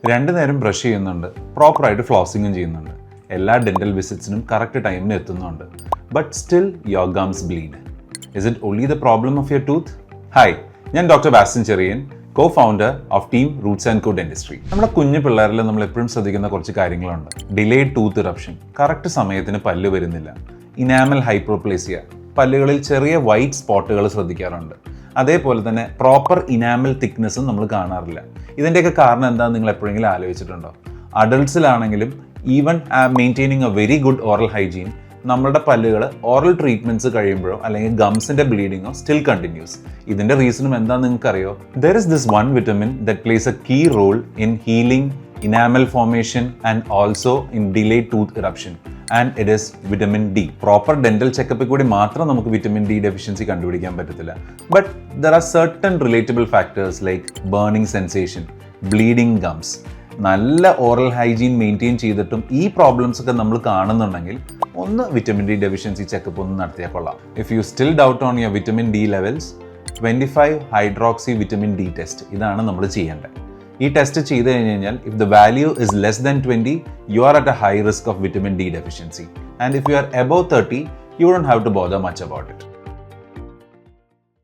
രണ്ടു നേരം ബ്രഷ് ചെയ്യുന്നുണ്ട്, പ്രോപ്പറായിട്ട് ഫ്ലോസിങ്ങും ചെയ്യുന്നുണ്ട്, എല്ലാ ഡെന്റൽ വിസിറ്റ്സിനും കറക്റ്റ് ടൈമിന് എത്തുന്നുണ്ട്. But still your gums bleed. Is it only the problem of your tooth? Hi, ഞാൻ doctor Bastin Cherian, co founder of team roots and co dentistry. നമ്മുടെ കുഞ്ഞു പിള്ളേരിൽ നമ്മൾ എപ്പോഴും ശ്രദ്ധിക്കുന്ന കുറച്ച് കാര്യങ്ങളുണ്ട്. ഡിലേഡ് ടൂത്ത് ഇറപ്ഷൻ, കറക്റ്റ് സമയത്തിന് പല്ല് വരുന്നില്ല. ഇനാമൽ ഹൈപ്രോപ്ലേസിയ, പല്ലുകളിൽ ചെറിയ വൈറ്റ് സ്പോട്ടുകൾ ശ്രദ്ധിക്കാറുണ്ട്. അതേപോലെ തന്നെ പ്രോപ്പർ ഇനാമൽ തിക്നെസ്സും നമ്മൾ കാണാറില്ല. ഇതിൻ്റെയൊക്കെ കാരണം എന്താണെന്ന് നിങ്ങൾ എപ്പോഴെങ്കിലും ആലോചിച്ചിട്ടുണ്ടോ? അഡൾട്ട്സിലാണെങ്കിലും even maintaining a very good oral hygiene, നമ്മുടെ പല്ലുകൾ ഓറൽ ട്രീറ്റ്മെന്റ്സ് കഴിയുമ്പോഴോ അല്ലെങ്കിൽ ഗംസിന്റെ ബ്ലീഡിങ്ങോ സ്റ്റിൽ കണ്ടിന്യൂസ്. ഇതിന്റെ റീസണും എന്താണെന്ന് നിങ്ങൾക്ക് അറിയോ? There is this one vitamin that plays a key role in healing enamel formation and also in delayed tooth eruption, and it is vitamin D. Proper dental ചെക്കപ്പിൽ കൂടി മാത്രം നമുക്ക് vitamin D deficiency കണ്ടുപിടിക്കാൻ പറ്റത്തില്ല. But there are certain relatable factors like burning sensation, bleeding gums. നല്ല oral hygiene maintain ചെയ്തിട്ടും ഈ problems ഒക്കെ നമ്മൾ കാണുന്നുണ്ടെങ്കിൽ ഒന്ന് വിറ്റമിൻ ഡി ഡെഫിഷ്യൻസി ചെക്കപ്പ് ഒന്ന് നടത്തിയാൽ കൊള്ളാം. If you still doubt on your vitamin D levels, 25 hydroxy vitamin D test, ഇതാണ് നമ്മൾ ചെയ്യേണ്ടത്. ഈ ടെസ്റ്റ് ചെയ്ത് കഴിഞ്ഞാൽ if the value is less than 20, you are at A high risk of vitamin D deficiency. And if you are above 30, you don't have to bother much about it.